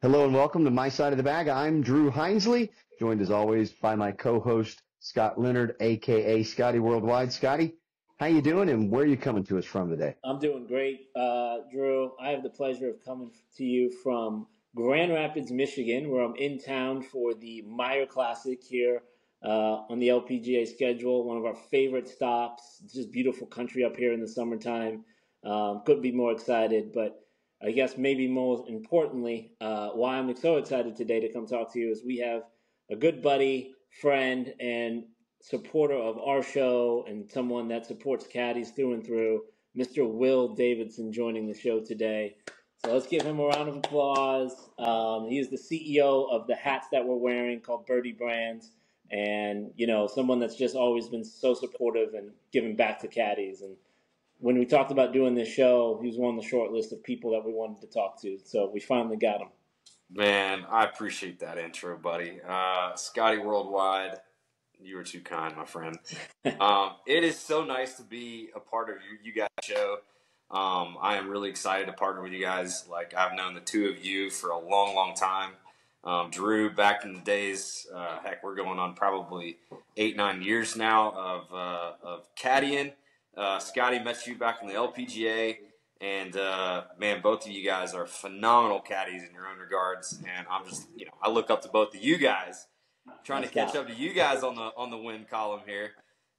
Hello and welcome to My Side of the Bag. I'm Drew Hinesley, joined as always by my co-host Scott Leonard, aka Scotty Worldwide. Scotty, how you doing and where are you coming to us from today? I'm doing great, Drew. I have the pleasure of coming to you from Grand Rapids, Michigan, where I'm in town for the Meyer Classic here on the LPGA schedule. One of our favorite stops. It's just beautiful country up here in the summertime. Couldn't be more excited, but I guess maybe most importantly, why I'm so excited today to come talk to you is we have a good buddy, friend, and supporter of our show and someone that supports caddies through and through, Mr. Will Davidson, joining the show today. So let's give him a round of applause. He is the CEO of the hats that we're wearing called Birdie Brands, and someone that's just always been so supportive and giving back to caddies. And when we talked about doing this show, he was on the short list of people that we wanted to talk to. So we finally got him. Man, I appreciate that intro, buddy. Scotty Worldwide, you were too kind, my friend. It is so nice to be a part of you guys' show. I am really excited to partner with you guys. Like, I've known the two of you for a long, long time. Drew, back in the days, heck, we're going on probably 8-9 years now of caddying. Scotty, met you back in the LPGA. And, man, both of you guys are phenomenal caddies in your own regards. And I'm just, I look up to both of you guys, trying to catch up to you guys on the win column here.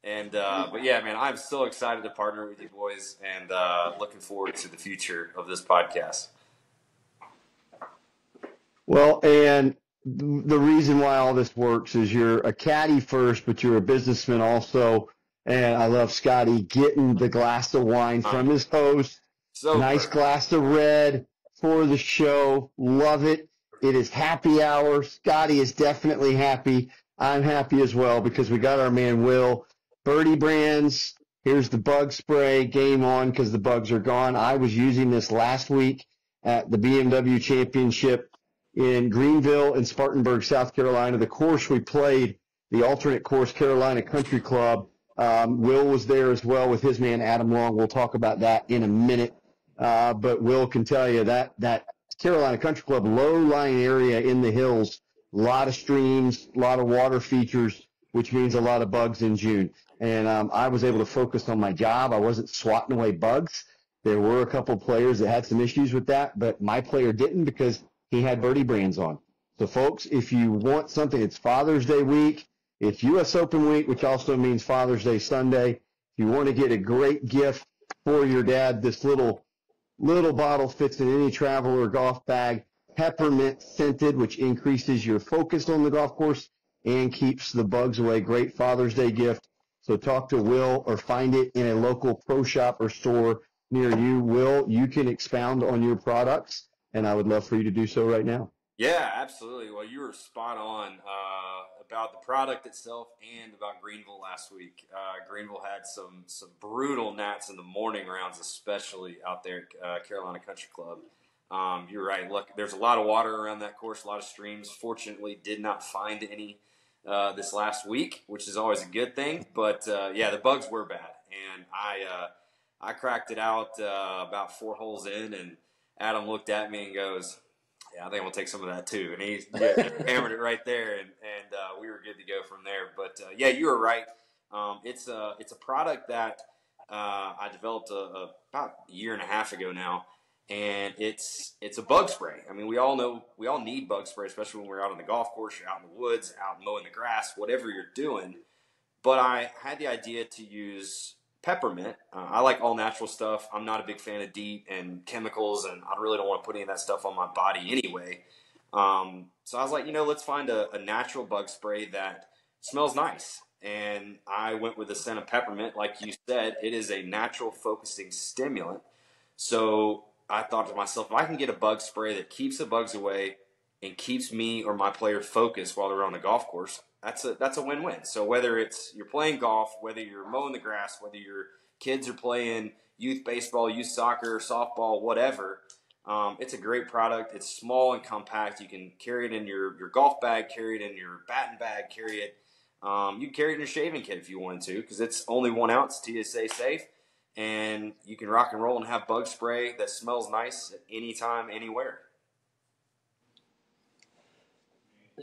And, but yeah, man, I'm so excited to partner with you boys and looking forward to the future of this podcast. Well, and the reason why all this works is you're a caddy first, but you're a businessman also. And I love Scotty getting the glass of wine from his host. So nice glass of red for the show. Love it. It is happy hour. Scotty is definitely happy. I'm happy as well because we got our man Will. Birdie Brands. Here's the bug spray. Game on because the bugs are gone. I was using this last week at the BMW Championship in Greenville and Spartanburg, South Carolina. The course we played, the alternate course, Carolina Country Club. Will was there as well with his man Adam Long. We'll talk about that in a minute. But Will can tell you that Carolina Country Club, low-lying area in the hills, a lot of streams, a lot of water features, which means a lot of bugs in June. And I was able to focus on my job. I wasn't swatting away bugs. There were a couple of players that had some issues with that, but my player didn't because he had Birdie Brands on. So, folks, if you want something, it's Father's Day week. It's U.S. Open week, which also means Father's Day Sunday. If you want to get a great gift for your dad, this little bottle fits in any travel or golf bag, peppermint scented, which increases your focus on the golf course and keeps the bugs away. Great Father's Day gift. So talk to Will or find it in a local pro shop or store near you. Will, you can expound on your products, and I would love for you to do so right now. Yeah, absolutely. Well, you were spot on about the product itself and about Greenville last week. Greenville had some brutal gnats in the morning rounds, especially out there at Carolina Country Club. You're right. Look, there's a lot of water around that course, a lot of streams. Fortunately, did not find any this last week, which is always a good thing. But, yeah, the bugs were bad. And I cracked it out about 4 holes in, and Adam looked at me and goes, "Yeah, I think we'll take some of that too." And he hammered it right there, and we were good to go from there. But yeah, you were right. It's a product that I developed about a year and a half ago now, and it's a bug spray. I mean, we all need bug spray, especially when we're out on the golf course, you're out in the woods, out mowing the grass, whatever you're doing. But I had the idea to use peppermint. I like all natural stuff. I'm not a big fan of DEET and chemicals, and I really don't want to put any of that stuff on my body anyway. So I was like, let's find a natural bug spray that smells nice. And I went with the scent of peppermint. Like you said, it is a natural focusing stimulant. So I thought to myself, if I can get a bug spray that keeps the bugs away and keeps me or my player focused while they're on the golf course, that's a win-win. So whether it's you're playing golf, whether you're mowing the grass, whether your kids are playing youth baseball, youth soccer, softball, whatever, it's a great product. It's small and compact. You can carry it in your golf bag, carry it in your batting bag, carry it. You can carry it in your shaving kit if you wanted to, because it's only 1 ounce, TSA safe, and you can rock and roll and have bug spray that smells nice at any time, anywhere.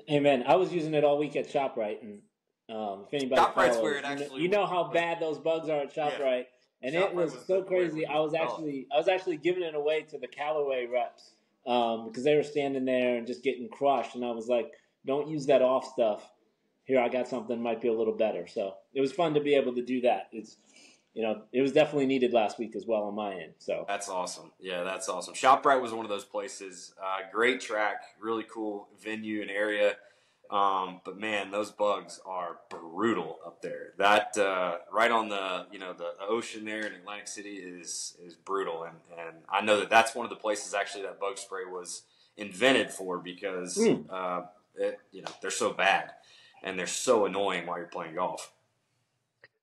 Amen. I was using it all week at ShopRite, and if anybody ShopRite's follows, where it actually, you know how bad those bugs are at ShopRite, and it ShopRite was so crazy. I was actually giving it away to the Callaway reps because they were standing there and just getting crushed, and I was like, "Don't use that off stuff. Here, I got something might be a little better." So it was fun to be able to do that. It was definitely needed last week as well on my end. So that's awesome. Yeah, that's awesome. ShopRite was one of those places. Great track, really cool venue and area. But man, those bugs are brutal up there. That right on the the ocean there in Atlantic City is brutal, and I know that's one of the places actually that bug spray was invented for because they're so bad and they're so annoying while you're playing golf.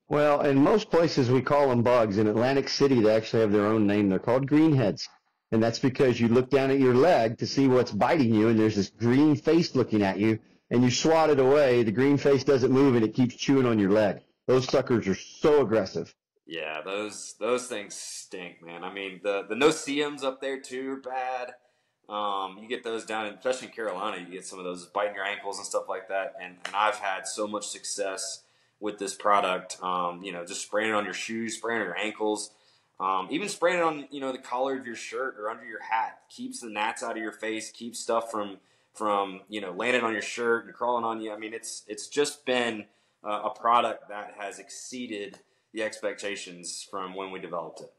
Well, in most places we call them bugs. In Atlantic City, they actually have their own name. They're called greenheads. And that's because you look down at your leg to see what's biting you, and there's this green face looking at you, and you swat it away. The green face doesn't move, and it keeps chewing on your leg. Those suckers are so aggressive. Yeah, those things stink, man. I mean, the no-see-ums up there, too, are bad. You get those down, especially in Carolina, you get some of those biting your ankles and stuff like that. And I've had so much success with this product, just spraying it on your shoes, spraying it on your ankles, even spraying it on, the collar of your shirt or under your hat. Keeps the gnats out of your face, keeps stuff from landing on your shirt and crawling on you. I mean, it's just been a product that has exceeded the expectations from when we developed it.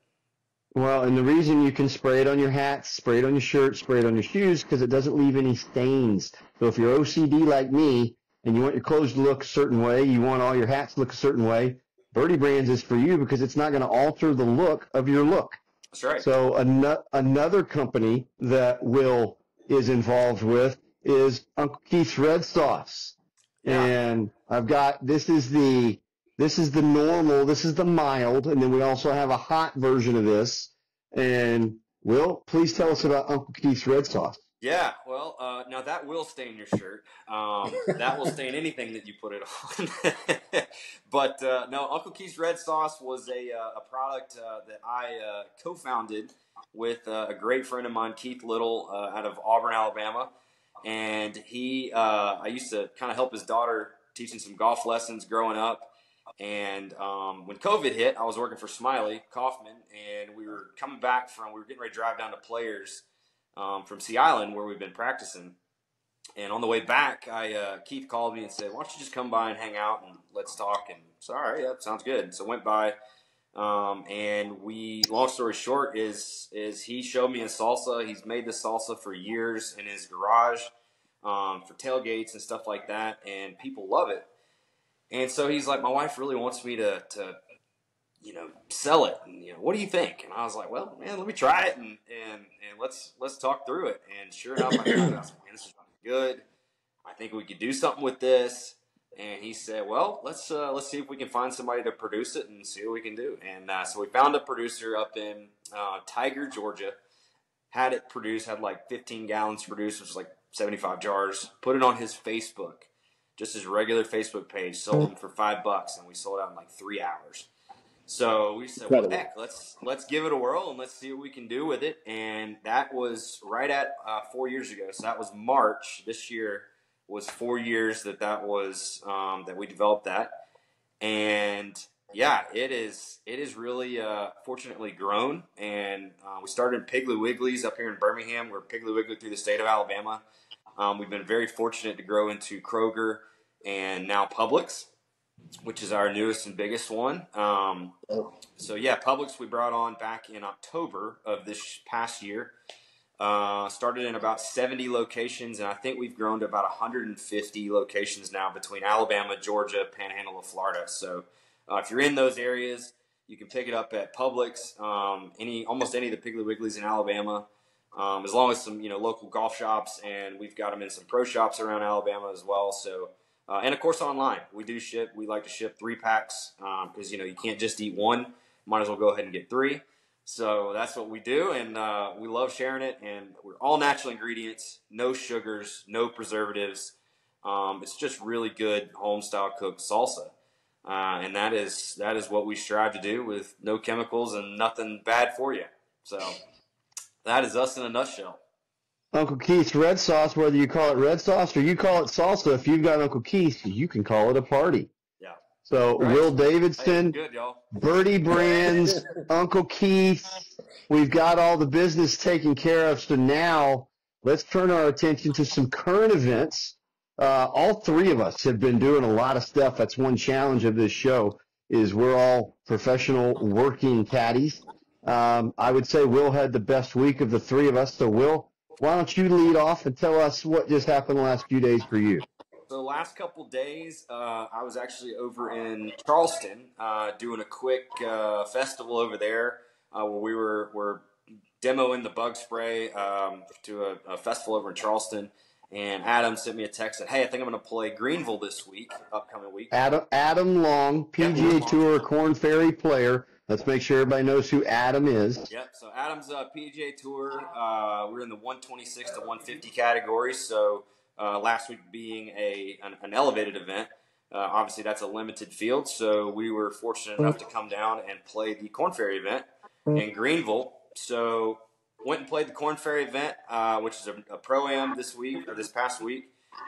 Well, and the reason you can spray it on your hat, spray it on your shirt, spray it on your shoes, because it doesn't leave any stains. So if you're OCD like me and you want your clothes to look a certain way, you want all your hats to look a certain way, Birdie Brands is for you because it's not going to alter the look of your look. That's right. So another company that Will is involved with is Uncle Keith's Red Sauce. Yeah. And I've got, this is the normal, this is the mild, and then we also have a hot version of this. And Will, please tell us about Uncle Keith's Red Sauce. Yeah, well, now that will stain your shirt. That will stain anything that you put it on. But no, Uncle Keith's Red Sauce was a product that I co-founded with a great friend of mine, Keith Little, out of Auburn, Alabama. And I used to kind of help his daughter teaching some golf lessons growing up. And when COVID hit, I was working for Smiley Kaufman, and we were getting ready to drive down to Players from Sea Island where we've been practicing. And on the way back, Keith called me and said, "Why don't you just come by and hang out and let's talk?" And I said, "All right, yeah, sounds good." So I went by, and long story short is he showed me a salsa. He's made this salsa for years in his garage for tailgates and stuff like that, and people love it. And so he's like, "My wife really wants me to sell it. And, what do you think?" And I was like, "Well, man, let me try it and let's talk through it." And sure enough, I was like, "Man, this is good. I think we could do something with this." And he said, "Well, let's see if we can find somebody to produce it and see what we can do." And so we found a producer up in Tiger, Georgia. Had it produced, had like 15 gallons produced, which was like 75 jars. Put it on his Facebook, just his regular Facebook page. Sold them for $5, and we sold out in like 3 hours. So we said, "Well, heck, let's give it a whirl and let's see what we can do with it." And that was right at 4 years ago. So that was March this year. Was 4 years that was that we developed that. And yeah, it is really fortunately grown. And we started in Piggly Wiggly's up here in Birmingham. We're Piggly Wiggly through the state of Alabama. We've been very fortunate to grow into Kroger and now Publix, which is our newest and biggest one. So yeah, Publix we brought on back in October of this past year. Started in about 70 locations, and I think we've grown to about 150 locations now between Alabama, Georgia, Panhandle of Florida. So if you're in those areas, you can pick it up at Publix, almost any of the Piggly Wigglies in Alabama, as long as some local golf shops, and we've got them in some pro shops around Alabama as well. So. And of course, online we do ship. We like to ship 3-packs because you can't just eat one. Might as well go ahead and get 3. So that's what we do, and we love sharing it. And we're all natural ingredients, no sugars, no preservatives. It's just really good home style cooked salsa, and that is what we strive to do with no chemicals and nothing bad for you. So that is us in a nutshell. Uncle Keith's red sauce, whether you call it red sauce or you call it salsa, if you've got Uncle Keith's, you can call it a party. Yeah. So Right. Will Hey, Davidson, good, y'all. Birdie Brands, Uncle Keith, we've got all the business taken care of. So now let's turn our attention to some current events. All three of us have been doing a lot of stuff. That's one challenge of this show is we're all professional working caddies. I would say Will had the best week of the three of us. So Will, why don't you lead off and tell us what just happened the last few days for you? So last couple days, I was actually over in Charleston doing a quick festival over there where we're demoing the bug spray to a festival over in Charleston. And Adam sent me a text that, hey, I think I'm going to play Greenville this week, upcoming week. Adam Long, PGA Tour Korn Ferry player. Let's make sure everybody knows who Adam is. Yep. So Adam's a PGA Tour. We're in the 126 to 150 category. So last week being an elevated event, obviously that's a limited field. So we were fortunate enough to come down and play the Korn Ferry event in Greenville. So went and played the Korn Ferry event, which is a pro-am this past week.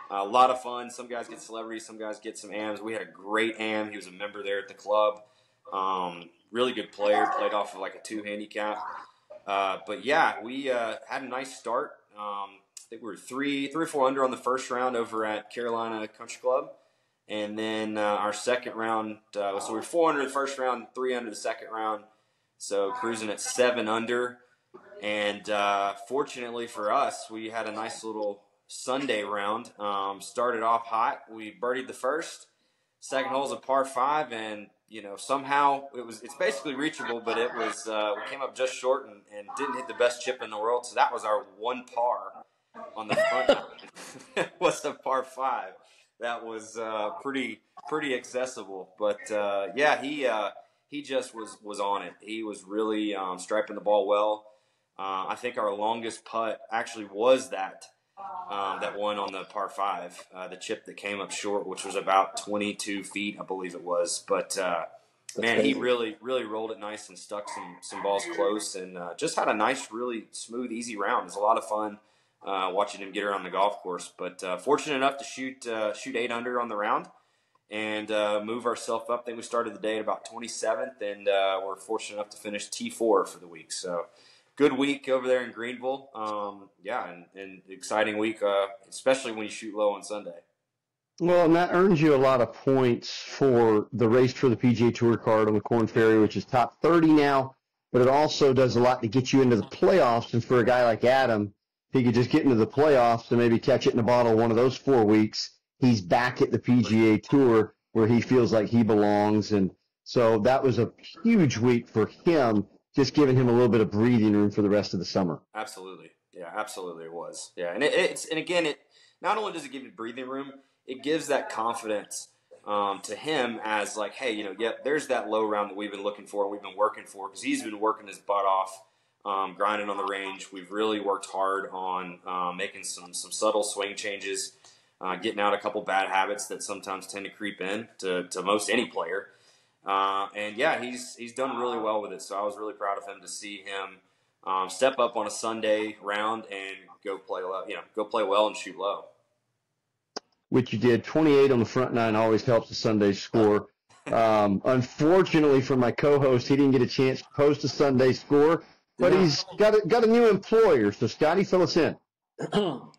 A lot of fun. Some guys get celebrities, some guys get some AMs. We had a great AM. He was a member there at the club. Really good player. Played off of like a 2 handicap. But yeah, we had a nice start. I think we were three or four under on the first round over at Carolina Country Club. And then our second round, so we were 4 under the first round, 3 under the second round. So cruising at 7 under. And fortunately for us, we had a nice little Sunday round. Started off hot. We birdied the first. Second hole's a par 5, and somehow it's basically reachable, but it was we came up just short and didn't hit the best chip in the world. So that was our one par on the front. Was a par 5. That was pretty accessible. But yeah, he just was on it. He was really striping the ball well. I think our longest putt actually was that one on the par 5, the chip that came up short, which was about 22 feet, I believe it was. But man, he really rolled it nice and stuck some balls close, and just had a nice, really smooth, easy round. It was a lot of fun watching him get around the golf course. But fortunate enough to shoot 8 under on the round and move ourselves up. I think we started the day at about 27th, and we're fortunate enough to finish T4 for the week. So good week over there in Greenville. Yeah, and exciting week, especially when you shoot low on Sunday. Well, and that earns you a lot of points for the race for the PGA Tour card on the Korn Ferry, which is top 30 now, but it also does a lot to get you into the playoffs. And for a guy like Adam, if he could just get into the playoffs and maybe catch it in a bottle one of those 4 weeks, he's back at the PGA Tour where he feels like he belongs. And so that was a huge week for him, just giving him a little bit of breathing room for the rest of the summer. Absolutely. Yeah, absolutely it was. Yeah, and it not only does it give you breathing room, it gives that confidence to him as like, hey, yep, there's that low round that we've been looking for, we've been working for, because he's been working his butt off, grinding on the range. We've really worked hard on making some subtle swing changes, getting out a couple bad habits that sometimes tend to creep in to most any player. And yeah, he's done really well with it. So I was really proud of him to see him step up on a Sunday round and go play well and shoot low. Which you did. 28 on the front nine always helps the Sunday score. Unfortunately for my co-host, he didn't get a chance to post a Sunday score, but he's got a new employer. So Scotty, fill us in.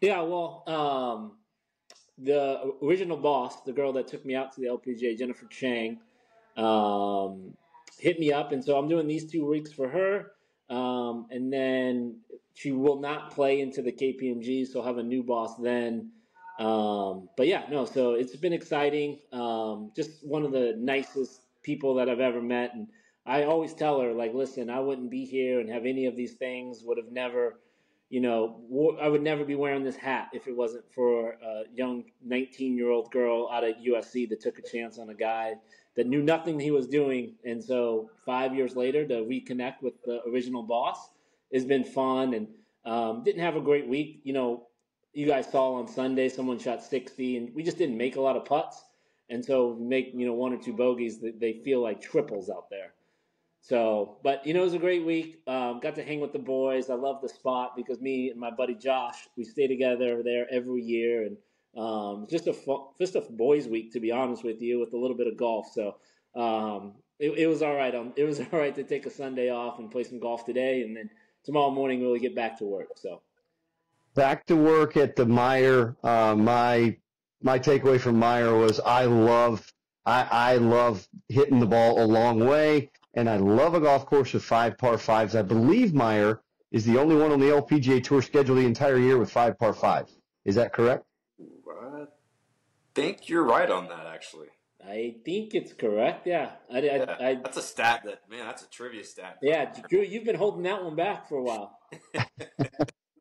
Yeah, well, the original boss, the girl that took me out to the LPGA, Jennifer Chang, hit me up, and so I'm doing these 2 weeks for her, and then she will not play into the KPMG, so I'll have a new boss then. But yeah, no, so it's been exciting. Just one of the nicest people that I've ever met, and I always tell her, like, listen, I wouldn't be here and have any of these things, would have never, I would never be wearing this hat if it wasn't for a young 19-year-old girl out of USC that took a chance on a guy that knew nothing he was doing. And so 5 years later to reconnect with the original boss has been fun, and didn't have a great week. You guys saw on Sunday someone shot 60, and we just didn't make a lot of putts. And so make 1 or 2 bogeys, they feel like triples out there. So, but it was a great week. Got to hang with the boys. I love the spot because me and my buddy Josh, we stay together there every year, and just a boys' week, to be honest with you, with a little bit of golf. So it was all right. It was all right to take a Sunday off and play some golf today, and then tomorrow morning really get back to work. So Back to work at the Meyer. My takeaway from Meyer was I love hitting the ball a long way, and I love a golf course with 5 par 5s. I believe Meyer is the only one on the LPGA Tour scheduled the entire year with 5 par 5s. Is that correct? I think you're right on that, actually. I think it's correct. Yeah. That's a stat that's a trivia stat. Yeah, Drew, you've been holding that one back for a while.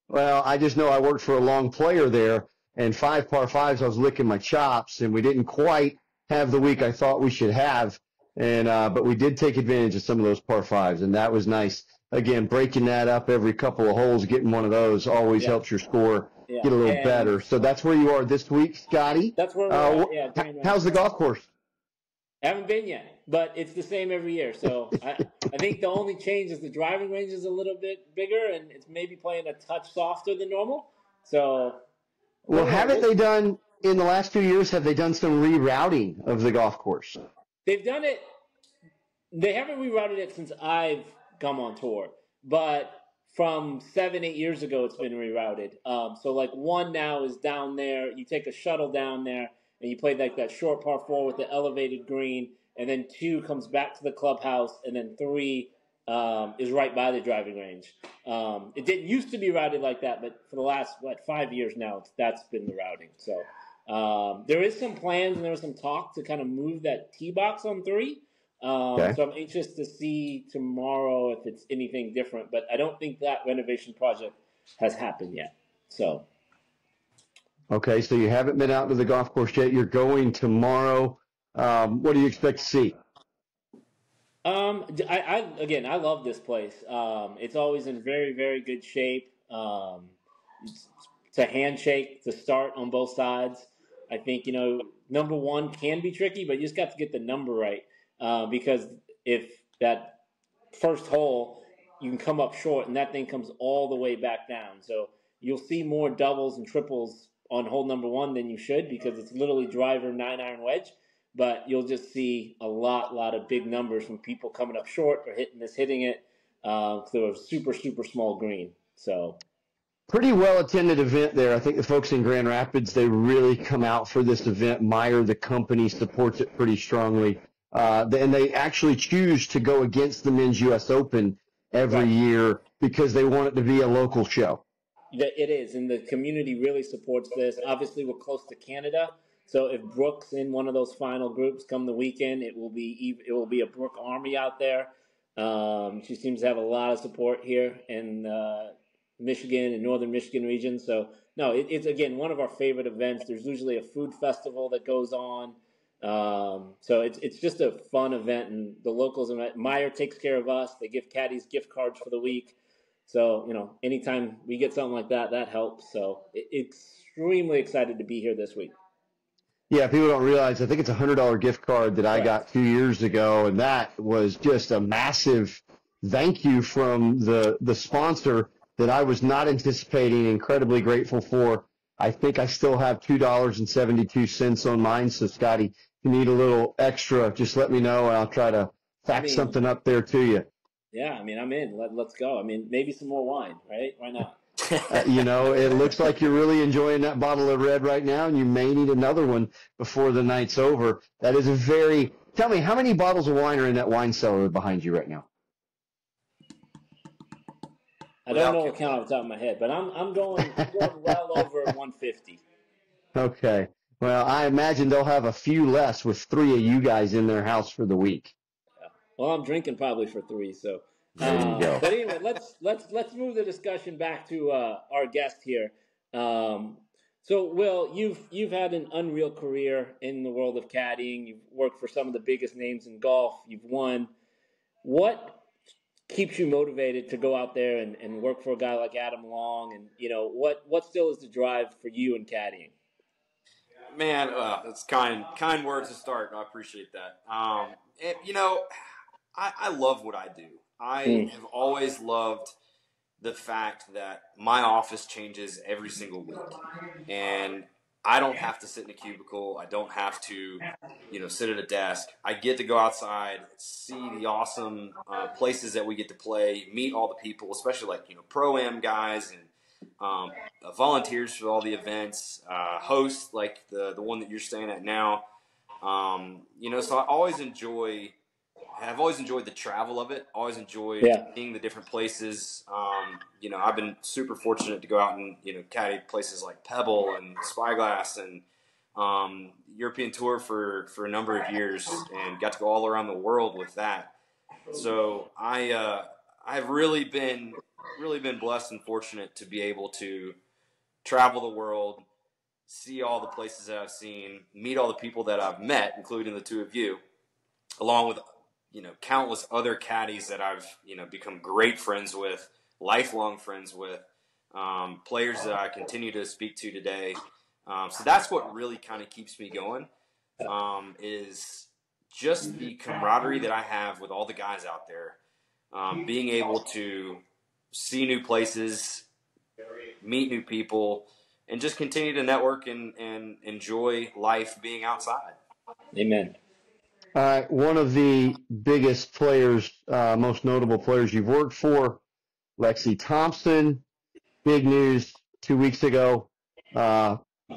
Well, I just know I worked for a long player there, and 5 par 5s, I was licking my chops, and we didn't quite have the week I thought we should have. And but we did take advantage of some of those par 5s, and that was nice. Again, breaking that up every couple of holes, getting one of those always helps your score get a little better. So that's where you are this week, Scotty. That's where we're at. How's the golf course? Haven't been yet, but it's the same every year. So I think the only change is the driving range is a little bit bigger, and it's maybe playing a touch softer than normal. So, well, haven't they done in the last 2 years? Have they done some rerouting of the golf course? They've done it. They haven't rerouted it since I've come on tour, but from 7-8 years ago, it's been rerouted. So like 1 now is down there. You take a shuttle down there, and you play like that short par 4 with the elevated green, and then 2 comes back to the clubhouse, and then 3 is right by the driving range. It didn't used to be routed like that, but for the last 5 years now, that's been the routing. So there is some plans and there was some talk to kind of move that tee box on 3. Okay. So I'm anxious to see tomorrow if it's anything different, but I don't think that renovation project has happened yet. So. Okay, so you haven't been out to the golf course yet. You're going tomorrow. What do you expect to see? I love this place. It's always in very, very good shape. It's a handshake to start on both sides. I think, number 1 can be tricky, but you just got to get the number right. Because if that first hole, you can come up short and that thing comes all the way back down. So you'll see more doubles and triples on hole number 1 than you should because it's literally driver 9-iron wedge. But you'll just see a lot of big numbers from people coming up short or hitting it through a super, super small green. So pretty well-attended event there. I think the folks in Grand Rapids, they really come out for this event. Meyer, the company, supports it pretty strongly. And they actually choose to go against the Men's U.S. Open every year because they want it to be a local show. It is, and the community really supports this. Obviously, we're close to Canada, so if Brooke's in one of those final groups come the weekend, it will be a Brooke army out there. She seems to have a lot of support here in Michigan and northern Michigan region. So, no, it's, again, one of our favorite events. There's usually a food festival that goes on. So it's just a fun event, and the locals, Meyer takes care of us. They give caddies gift cards for the week. So, anytime we get something like that, that helps. So extremely excited to be here this week. Yeah, people don't realize, I think it's a $100 gift card that I got 2 years ago, and that was just a massive thank you from the sponsor that I was not anticipating, incredibly grateful for. I think I still have $2.72 on mine, so Scotty, if you need a little extra, just let me know, and I'll try to fax something up there to you. Yeah, I'm in. Let's go. Maybe some more wine, right? Why not? It looks like you're really enjoying that bottle of red right now, and you may need another one before the night's over. That is tell me, how many bottles of wine are in that wine cellar behind you right now? I don't know what count off the top of my head, but I'm going well over 150. Okay. Well, I imagine they'll have a few less with 3 of you guys in their house for the week. Yeah. Well, I'm drinking probably for 3, so. There you go. But anyway, let's move the discussion back to our guest here. So, Will, you've had an unreal career in the world of caddying. You've worked for some of the biggest names in golf. You've won. What keeps you motivated to go out there and work for a guy like Adam Long? And what still is the drive for you in caddying? Man, that's kind words to start. I appreciate that. I love what I do. I Mm. have always loved the fact that my office changes every single week, and I don't have to sit in a cubicle. I don't have to, sit at a desk. I get to go outside, see the awesome places that we get to play, meet all the people, especially like pro-am guys and volunteers for all the events, host like the one that you're staying at now. So I've always enjoyed the travel of it. Always enjoyed Yeah. seeing the different places. I've been super fortunate to go out and caddy places like Pebble and Spyglass and European Tour for a number of years, and got to go all around the world with that. So I've really been blessed and fortunate to be able to travel the world, see all the places that I've seen, meet all the people that I've met, including the two of you, along with countless other caddies that I've become great friends with, lifelong friends with, players that I continue to speak to today. So that's what really kind of keeps me going, is just the camaraderie that I have with all the guys out there, being able to see new places, meet new people, and just continue to network and enjoy life being outside. Amen. One of the biggest players, most notable players you've worked for, Lexi Thompson. Big news 2 weeks ago.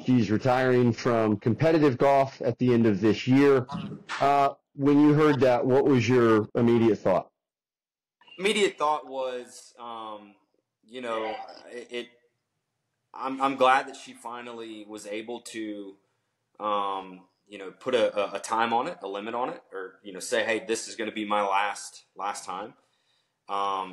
She's retiring from competitive golf at the end of this year. When you heard that, what was your immediate thought? Immediate thought was, I'm glad that she finally was able to, put a time on it, a limit on it, or say, hey, this is going to be my last time.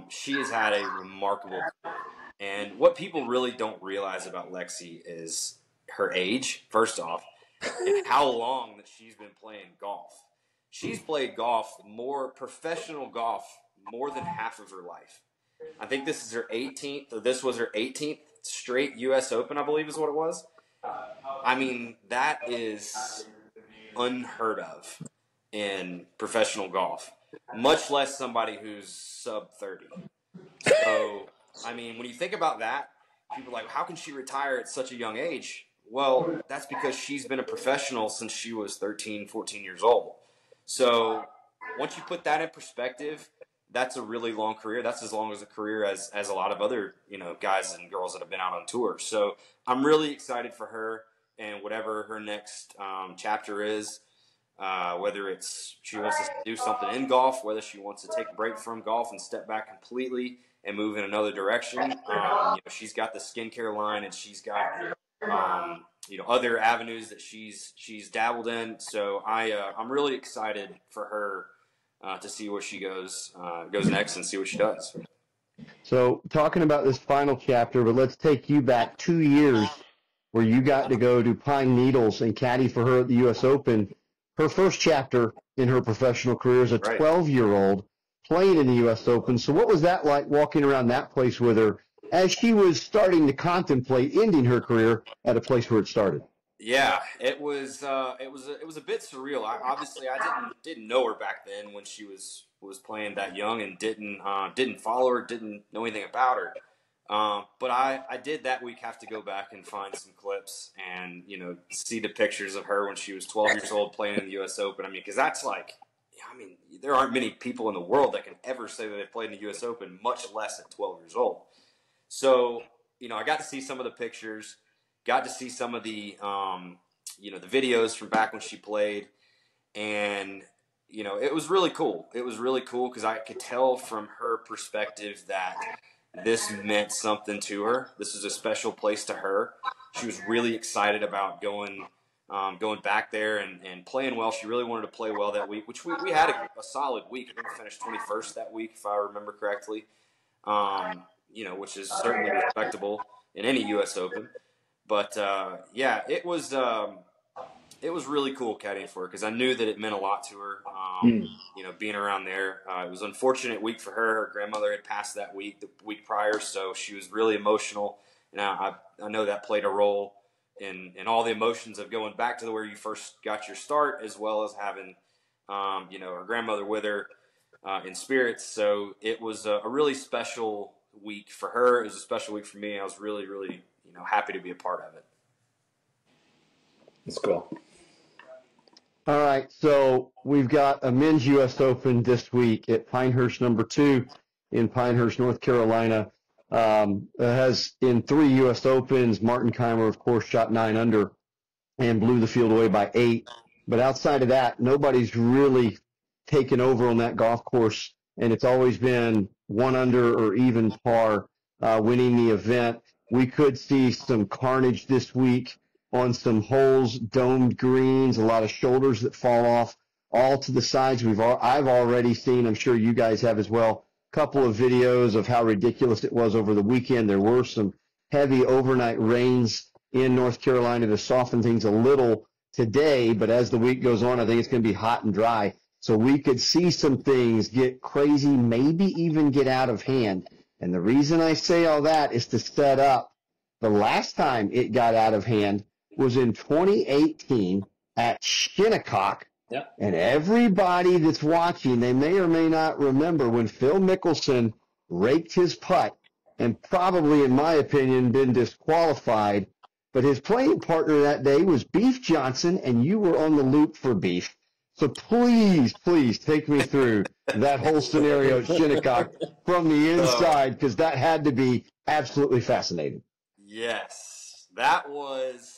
She has had a remarkable career, and what people really don't realize about Lexi is her age, first off, and how long that she's been playing golf. She's played professional golf, more than half of her life. I think this is her 18th, or this was her 18th straight U.S. Open, I believe is what it was. I mean, that is unheard of in professional golf, much less somebody who's sub 30. So, I mean, when you think about that, people are like, how can she retire at such a young age? Well, that's because she's been a professional since she was 13, 14 years old. So once you put that in perspective, that's a really long career. That's as long as a career as a lot of other, guys and girls that have been out on tour. So I'm really excited for her and whatever her next chapter is, whether it's she wants to do something in golf, whether she wants to take a break from golf and step back completely and move in another direction. She's got the skincare line, and she's got other avenues that she's dabbled in. So I'm really excited for her to see where she goes next and see what she does. So talking about this final chapter, but let's take you back 2 years where you got to go to Pine Needles and caddy for her at the U.S. Open. Her first chapter in her professional career as a 12-year-old playing in the U.S. Open. So what was that like walking around that place with her as she was starting to contemplate ending her career at a place where it started? Yeah, it was a bit surreal. I didn't know her back then when she was playing that young, and didn't follow her, didn't know anything about her. But I did that week have to go back and find some clips and see the pictures of her when she was 12 years old playing in the U.S. Open. I mean, because that's like, there aren't many people in the world that can ever say that they've played in the U.S. Open, much less at 12 years old. So I got to see some of the pictures. Got to see some of the, the videos from back when she played, and it was really cool. It was really cool because I could tell from her perspective that this meant something to her. This is a special place to her. She was really excited about going back there and playing well. She really wanted to play well that week, which we had a solid week. I think we finished 21st that week, if I remember correctly. Which is certainly respectable in any U.S. Open. But it was really cool caddying for her because I knew that it meant a lot to her. Being around there, it was an unfortunate week for her. Her grandmother had passed the week prior, so she was really emotional. And I know that played a role in all the emotions of going back to where you first got your start, as well as having her grandmother with her. in spirits. So it was a really special week for her. It was a special week for me. I was really, really, happy to be a part of it. That's cool. All right, so we've got a men's U.S. Open this week at Pinehurst number 2 in Pinehurst, North Carolina. Has in 3 U.S. Opens, Martin Keimer, of course, shot 9 under and blew the field away by 8. But outside of that, nobody's really taken over on that golf course, and it's always been 1 under or even par winning the event. We could see some carnage this week on some holes, domed greens, a lot of shoulders that fall off all to the sides. I've already seen, I'm sure you guys have as well, a couple of videos of how ridiculous it was over the weekend. There were some heavy overnight rains in North Carolina to soften things a little today, but as the week goes on, I think it's going to be hot and dry. So we could see some things get crazy, maybe even get out of hand. And the reason I say all that is to set up the last time it got out of hand was in 2018 at Shinnecock. Yep. And everybody that's watching, they may or may not remember when Phil Mickelson raked his putt and probably, in my opinion, been disqualified. But his playing partner that day was Beef Johnson, and you were on the loop for Beef. So please, please take me through that whole scenario at Shinnecock from the inside, because that had to be absolutely fascinating. Yes, that was.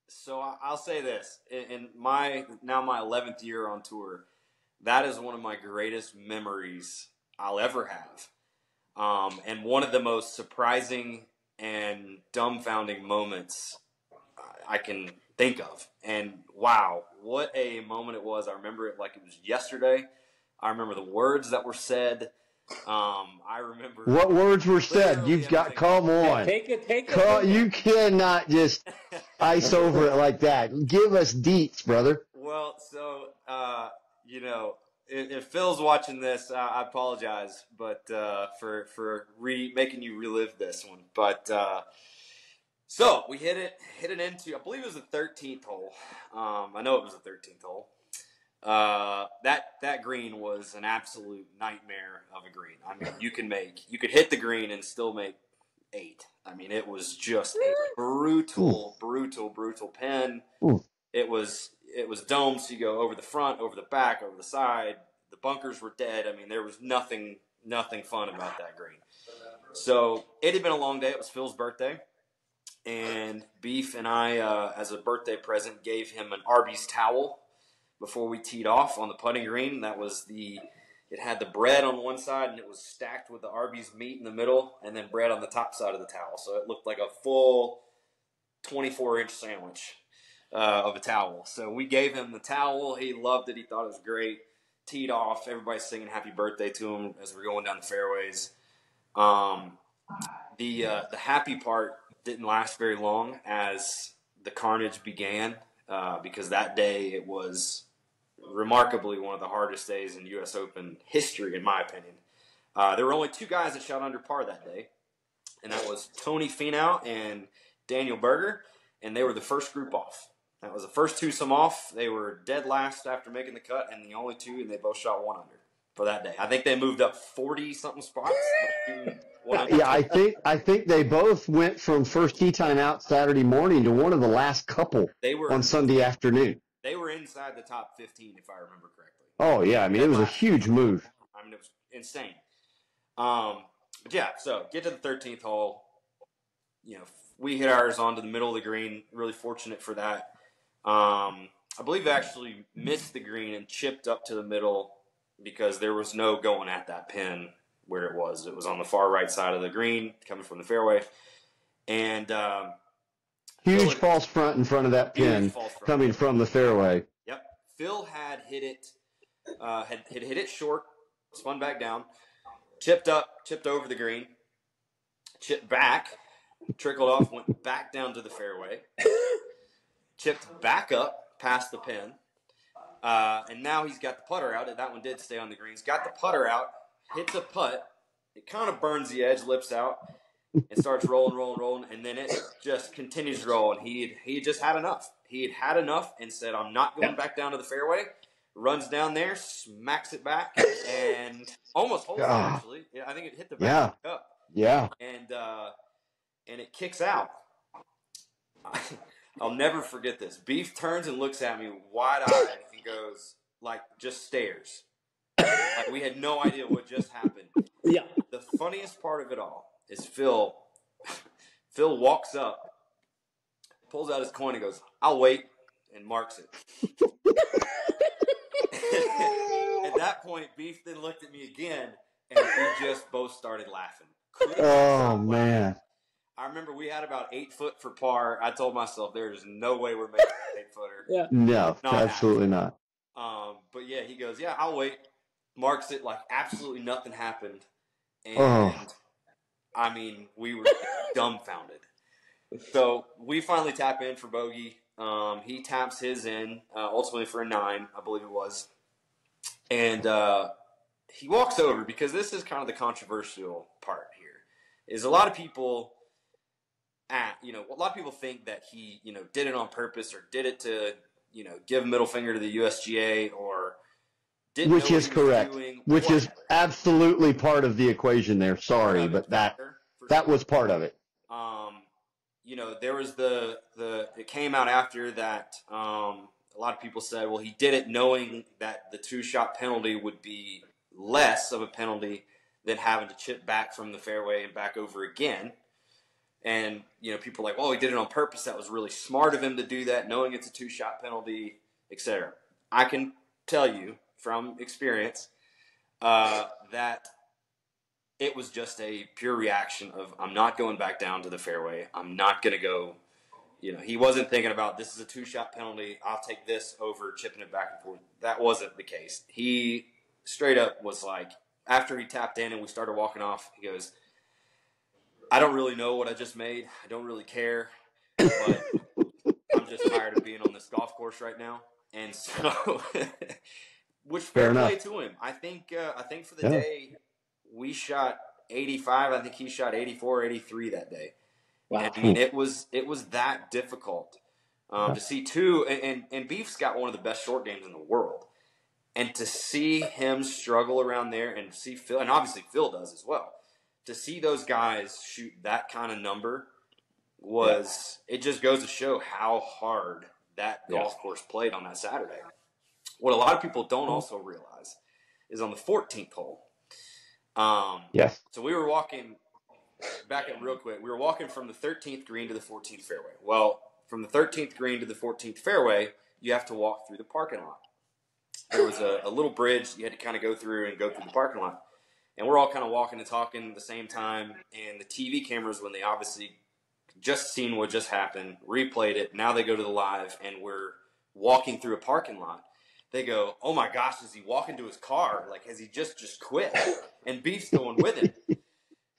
So I'll say this, in my 11th year on tour, that is one of my greatest memories I'll ever have. And one of the most surprising and dumbfounding moments I can think of. And wow, what a moment it was. I remember it like it was yesterday. I remember the words that were said. I remember what words were said. You've got, come on. Take it. You cannot just ice over it like that. Give us deets, brother. Well, so, if Phil's watching this, I apologize, but for making you relive this one. But so we hit it into, I believe it was the 13th hole. I know it was the 13th hole. That green was an absolute nightmare of a green. I mean, you could hit the green and still make 8. I mean, it was just a brutal pin. Ooh. It was domed, so you go over the front, over the back, over the side. The bunkers were dead. I mean, there was nothing fun about that green. So it had been a long day. It was Phil's birthday. And Beef and I, as a birthday present, gave him an Arby's towel before we teed off on the putting green. It had the bread on one side, and it was stacked with the Arby's meat in the middle, and then bread on the top side of the towel. So it looked like a full 24-inch sandwich of a towel. So we gave him the towel. He loved it. He thought it was great. Teed off. Everybody's singing happy birthday to him as we're going down the fairways. The happy part didn't last very long as the carnage began, because that day it was remarkably one of the hardest days in U.S. Open history, in my opinion. There were only 2 guys that shot under par that day, and that was Tony Finau and Daniel Berger, and they were the first group off. That was the first twosome off. They were dead last after making the cut, and the only 2, and they both shot 1 under for that day. I think they moved up 40-something spots. Yeah, I think they both went from first tee time out Saturday morning to one of the last couple on Sunday afternoon. They were inside the top 15, if I remember correctly. Oh, yeah. I mean, it was a huge move. I mean, it was insane. But yeah, so get to the 13th hole. We hit ours onto the middle of the green. Really fortunate for that. I believe I actually missed the green and chipped up to the middle because there was no going at that pin where it was. It was on the far right side of the green, coming from the fairway. And huge false front in front of that pin coming from the fairway. Yep. Phil had hit it short, spun back down, chipped over the green, chipped back, trickled off, went back down to the fairway, chipped back up past the pin, and now he's got the putter out. That one did stay on the green. He's got the putter out, hits a putt. It kind of burns the edge, lips out. It starts rolling, and then it just continues to roll. And he had just had enough. He had had enough and said, I'm not going back down to the fairway. runs down there, smacks it back, and almost holds it, actually. Yeah, I think it hit the back of the cup. Yeah. And it kicks out. I'll never forget this. Beef turns and looks at me wide-eyed and goes, like, just stares. Like, we had no idea what just happened. Yeah. The funniest part of it all is Phil walks up, pulls out his coin and goes, "I'll wait," and marks it. At that point, Beef then looked at me again, and we just both started laughing. Oh, man. I remember we had about 8 foot for par. I told myself there's no way we're making an 8-footer. Yeah. No, absolutely not. But yeah, he goes, "Yeah, I'll wait." Marks it like absolutely nothing happened. And I mean, we were dumbfounded. So we finally tap in for bogey. He taps his in, ultimately for a 9, I believe it was. And he walks over, because this is kind of the controversial part here, is a lot of people think that he, did it on purpose or did it to, give a middle finger to the USGA or didn't Which know is what he was correct. doing, Which whatever. is absolutely part of the equation there. Sorry, but that was part of it. There was it came out after that. A lot of people said, well, he did it knowing that the 2-shot penalty would be less of a penalty than having to chip back from the fairway and back over again. And, people are like, well, he did it on purpose. That was really smart of him to do that, knowing it's a 2-shot penalty, etc. I can tell you from experience that it was just a pure reaction of, I'm not going back down to the fairway. I'm not going to go. He wasn't thinking about, this is a 2-shot penalty, I'll take this over chipping it back and forth. That wasn't the case. He straight up was like, after he tapped in and we started walking off, he goes, "I don't really know what I just made. I don't really care, but I'm just tired of being on this golf course right now." And so, which fair play to him. I think for the day, we shot 85. I think he shot 84, 83 that day. Wow. I mean, it was that difficult to see two. And Beef's got one of the best short games in the world. And to see him struggle around there and see Phil, and obviously Phil does as well, to see those guys shoot that kind of number it just goes to show how hard that golf course played on that Saturday. What a lot of people don't also realize is on the 14th hole. So we were walking, back up real quick, we were walking from the 13th green to the 14th fairway. Well, from the 13th green to the 14th fairway, you have to walk through the parking lot. There was a little bridge you had to kind of go through the parking lot. And we're all kind of walking and talking at the same time. And the TV cameras, when they obviously just seen what just happened, replayed it, now they go to the live, and we're walking through a parking lot. They go, "Oh my gosh, is he walking to his car? Like, has he just quit?" And Beef's going with him.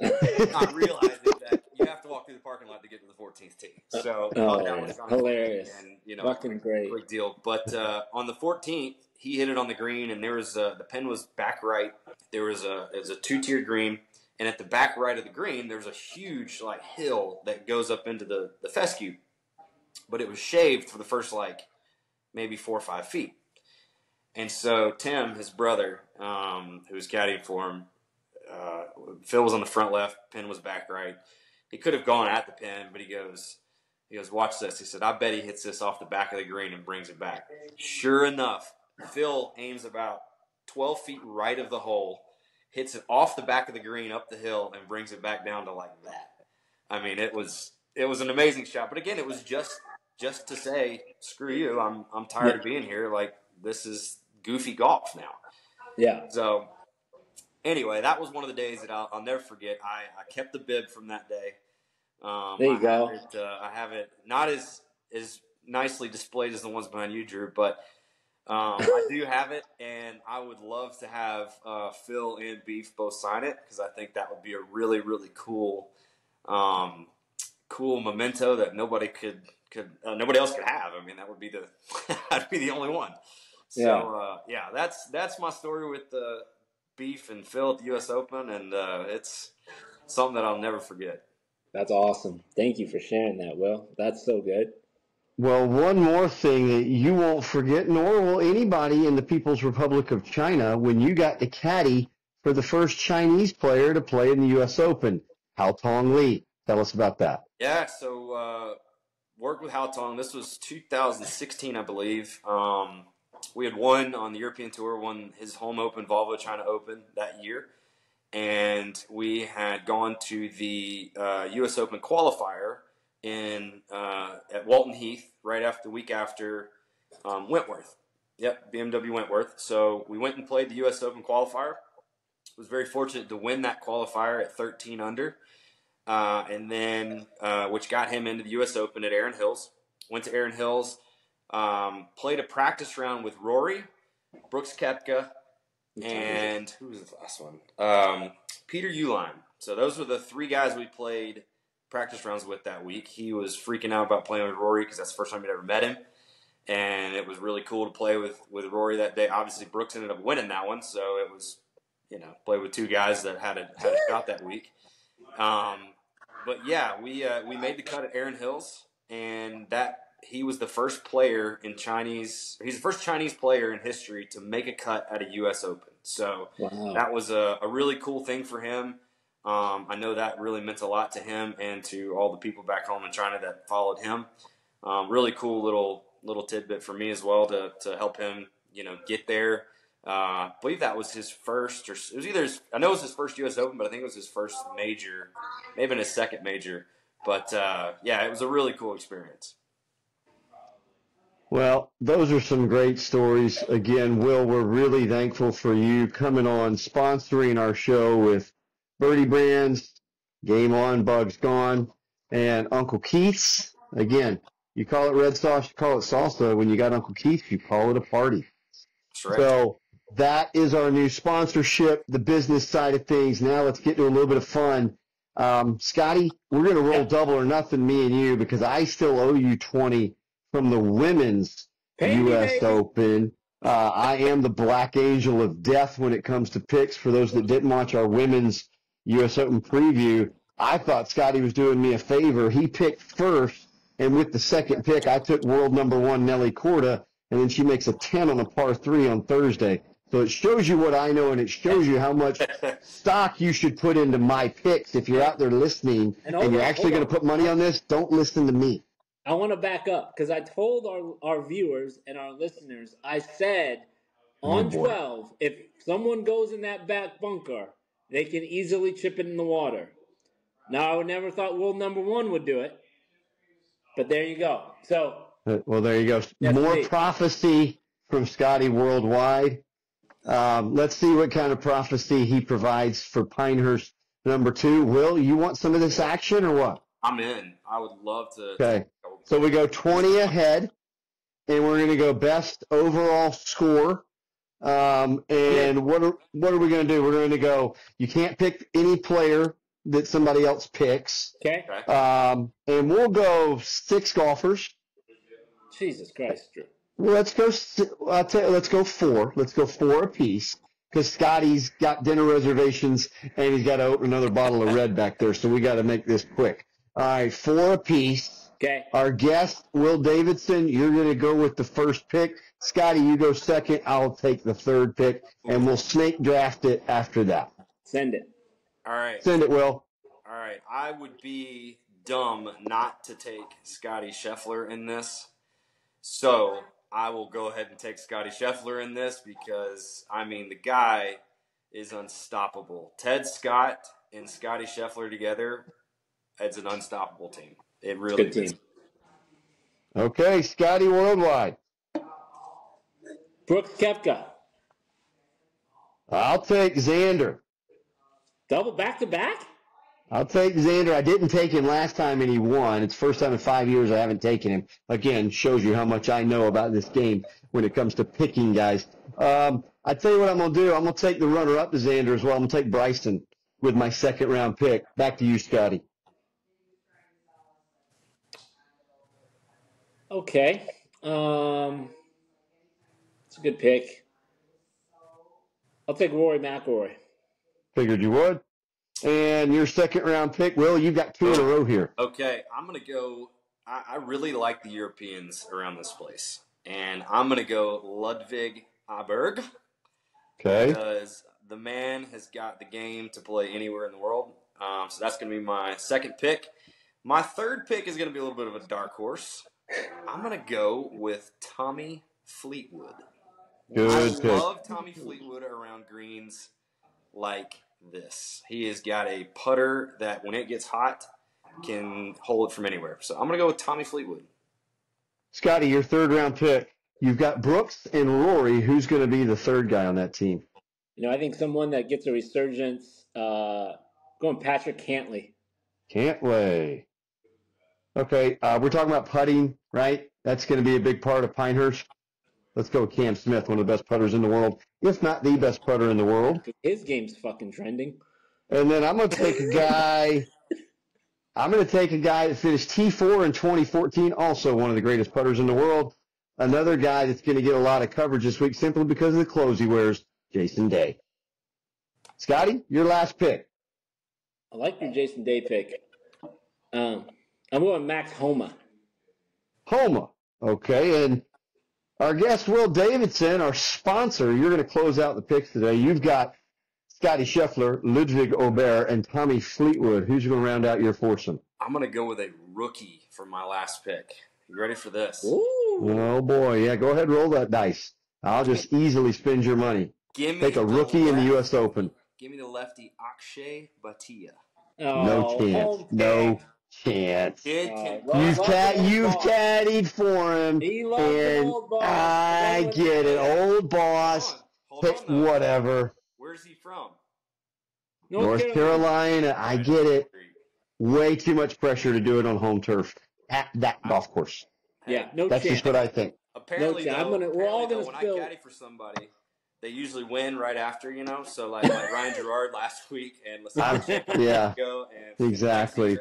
Not realizing that you have to walk through the parking lot to get to the 14th tee. So that was kind of hilarious. And, fucking great. Big deal. But on the 14th, he hit it on the green, and there was the pin was back right. It was a 2-tiered green, and at the back right of the green, there's a huge hill that goes up into the fescue, but it was shaved for the first maybe 4 or 5 feet. And so Tim, his brother, who was caddying for him, Phil was on the front left, pin was back right. He could have gone at the pin, but he goes, "Watch this." He said, "I bet he hits this off the back of the green and brings it back." Sure enough, Phil aims about 12 feet right of the hole, hits it off the back of the green up the hill, and brings it back down to that. I mean, it was an amazing shot. But again, it was just to say, screw you, I'm tired of being here. This is goofy golf now. Yeah. So anyway, that was one of the days that I'll never forget. I kept the bib from that day. There you go. I have it not as nicely displayed as the ones behind you, Drew, but I do have it, and I would love to have Phil and Beef both sign it, because I think that would be a really, really cool memento that nobody nobody else could have. I mean, that would be I'd be the only one. So that's my story with Beef and Phil at the U.S. Open, and it's something that I'll never forget. That's awesome. Thank you for sharing that, Will. That's so good. Well, one more thing that you won't forget, nor will anybody in the People's Republic of China, when you got a caddy for the first Chinese player to play in the U.S. Open, Hao Tong Li. Tell us about that. Yeah, so worked with Hao Tong. This was 2016, I believe. We had won on the European Tour, won his home Open, Volvo China Open that year. And we had gone to the U.S. Open qualifier at Walton Heath right after the week after Wentworth. Yep, BMW Wentworth. So we went and played the U.S. Open qualifier. Was very fortunate to win that qualifier at 13 under, and then which got him into the U.S. Open at Erin Hills. Went to Erin Hills, played a practice round with Rory, Brooks Koepka, and who was the last one? Peter Uihlein. So those were the three guys we played practice rounds with that week. He was freaking out about playing with Rory because that's the first time he'd ever met him. And it was really cool to play with Rory that day. Obviously, Brooks ended up winning that one, so it was, play with two guys that had a shot that week. But yeah, we made the cut at Erin Hills, and that he was the first player in Chinese. He's the first Chinese player in history to make a cut at a U.S. Open. So That was a really cool thing for him. I know that really meant a lot to him and to all the people back home in China that followed him. Really cool little tidbit for me as well to help him, get there. I believe that was his first, or it was either I know it was his first U.S. Open, but I think it was his first major, maybe his second major. But yeah, it was a really cool experience. Well, those are some great stories. Again, Will, we're really thankful for you coming on, sponsoring our show with Birdie Brands, Game On, Bugs Gone, and Uncle Keith's. Again, you call it red sauce, you call it salsa. When you got Uncle Keith's, you call it a party. That's right. So that is our new sponsorship, the business side of things. Now let's get to a little bit of fun. Scotty, we're going to roll double or nothing, me and you, because I still owe you 20 from the women's U.S. Open. I am the Black Angel of Death when it comes to picks. For those that didn't watch our women's U.S. Open preview, I thought Scotty was doing me a favor. He picked first, and with the second pick, I took world number one Nelly Korda, and then she makes a 10 on a par 3 on Thursday. So it shows you what I know, and it shows you how much stock you should put into my picks. If you're out there listening and you're actually going to put money on this, don't listen to me. I want to back up because I told our viewers and our listeners, I said on 12, if someone goes in that back bunker, they can easily chip it in the water. Now, I would never thought world number one would do it, but there you go. So, well, there you go. More prophecy from Scotty worldwide. Let's see what kind of prophecy he provides for Pinehurst number 2. Will, you want some of this action or what? I'm in. I would love to. Okay. So we go 20 ahead, and we're going to go best overall score. And what are we going to do? We're going to go, you can't pick any player that somebody else picks. Okay. And we'll go 6 golfers. Jesus Christ, Drew. Well, let's go 4. Let's go 4 apiece because Scotty's got dinner reservations and he's got to open another bottle of red back there, so we got to make this quick. All right, 4 apiece. Okay. Our guest, Will Davidson, you're going to go with the first pick. Scotty, you go second. I'll take the third pick, and we'll snake draft it after that. Send it. All right. Send it, Will. All right. I would be dumb not to take Scotty Scheffler in this. So I will go ahead and take Scotty Scheffler in this because, the guy is unstoppable. Ted Scott and Scotty Scheffler together, it's an unstoppable team. It really is. Team. Okay, Scotty Worldwide. Brooks Koepka. I'll take Xander. Double back-to-back? I'll take Xander. I didn't take him last time and he won. It's the first time in 5 years I haven't taken him. Again, shows you how much I know about this game when it comes to picking guys. I tell you what I'm going to do. I'm going to take the runner-up to Xander as well. I'm going to take Bryson with my second-round pick. Back to you, Scotty. Okay. It's a good pick. I'll take Rory McIlroy. Figured you would. And your second-round pick, Will, you've got 2 in a row here. Okay, I'm going to go I really like the Europeans around this place. And I'm going to go Ludwig Aberg. Okay. Because the man has got the game to play anywhere in the world. So that's going to be my second pick. My third pick is going to be a little bit of a dark horse. I'm going to go with Tommy Fleetwood. Good I pick. love Tommy Fleetwood around greens like this. He has got a putter that, when it gets hot, can hold it from anywhere. So I'm going to go with Tommy Fleetwood. Scotty, your third round pick. You've got Brooks and Rory. Who's going to be the third guy on that team? I think someone that gets a resurgence, going Patrick Cantlay. Cantlay. Okay, we're talking about putting, right? That's going to be a big part of Pinehurst. Let's go with Cam Smith, one of the best putters in the world, if not the best putter in the world. His game's fucking trending. And then I'm going to take a guy. I'm going to take a guy that finished T4 in 2014, also one of the greatest putters in the world. Another guy that's going to get a lot of coverage this week simply because of the clothes he wears, Jason Day. Scotty, your last pick. I like your Jason Day pick. I'm going Max Homa. Homa. Okay, and our guest, Will Davidson, our sponsor, you're going to close out the picks today. You've got Scotty Scheffler, Ludwig Aberg, and Tommy Fleetwood. Who's going to round out your foursome? I'm going to go with a rookie for my last pick. You ready for this? Ooh. Oh, boy. Yeah, go ahead and roll that dice. I'll just easily spend your money. Take a rookie in the U.S. Open. Give me the lefty Akshay Bhatia. No chance. No chance. You've caddied for him, and old boss. I get it. Old boss. Hold on, whatever. Where's he from? North Carolina. I get it. Way too much pressure to do it on home turf at that golf course. Yeah, no That's chance. just what I think. Apparently, we're all gonna when spill. I caddy for somebody, they usually win right after, So like Ryan Gerard last week and Yeah, go and exactly.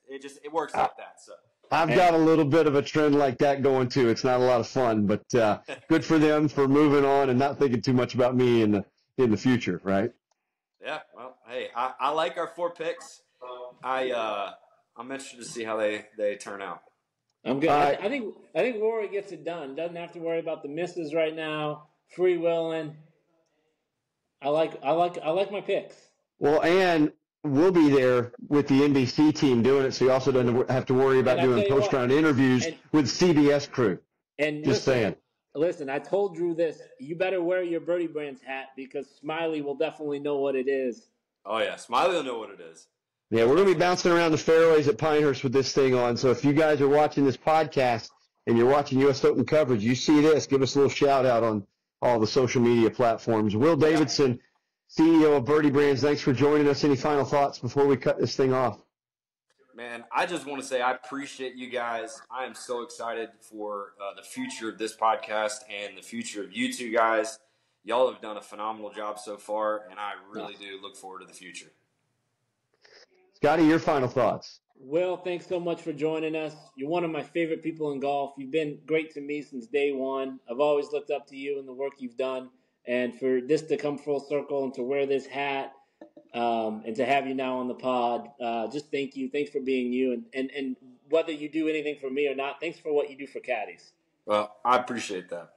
It works like that. So I've got a little bit of a trend like that going too. It's not a lot of fun, but good for them for moving on and not thinking too much about me in the future, right? Yeah. Well, hey, I like our 4 picks. I'm interested to see how they turn out. I'm good. I think Rory gets it done. Doesn't have to worry about the misses right now. Free willing. I like my picks. Well, and we'll be there with the NBC team doing it, so you also don't have to worry about doing post-round interviews with CBS crew. And just saying. Listen, I told Drew this. You better wear your Birdie Brands hat because Smiley will definitely know what it is. Oh yeah, Smiley will know what it is. Yeah, we're going to be bouncing around the fairways at Pinehurst with this thing on. So if you guys are watching this podcast and you're watching U.S. Open coverage, you see this, give us a little shout out on all the social media platforms. Will Davidson, CEO of Birdie Brands, thanks for joining us. Any final thoughts before we cut this thing off? Man, I just want to say I appreciate you guys. I am so excited for the future of this podcast and the future of you two guys. Y'all have done a phenomenal job so far, and I really do look forward to the future. Scotty, your final thoughts. Will, thanks so much for joining us. You're one of my favorite people in golf. You've been great to me since day one. I've always looked up to you and the work you've done. And for this to come full circle and to wear this hat and to have you now on the pod, just thank you. Thanks for being you. And whether you do anything for me or not, thanks for what you do for caddies. Well, I appreciate that.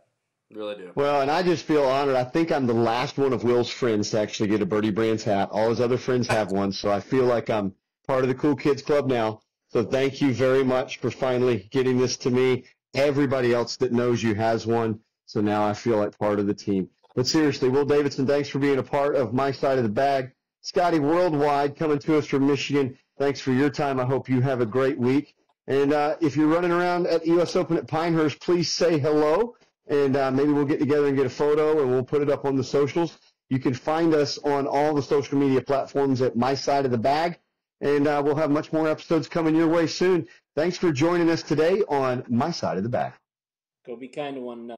Really do. Well, and I just feel honored. I think I'm the last one of Will's friends to actually get a Birdie Brands hat. All his other friends have one, so I feel like I'm part of the Cool Kids Club now. So thank you very much for finally getting this to me. Everybody else that knows you has one, so now I feel like part of the team. But seriously, Will Davidson, thanks for being a part of my side of the bag. Scotty Worldwide coming to us from Michigan, thanks for your time. I hope you have a great week. And if you're running around at U.S. Open at Pinehurst, please say hello. And maybe we'll get together and get a photo, and we'll put it up on the socials. You can find us on all the social media platforms at My Side of the Bag, and we'll have much more episodes coming your way soon. Thanks for joining us today on My Side of the Bag. Go be kind to one another.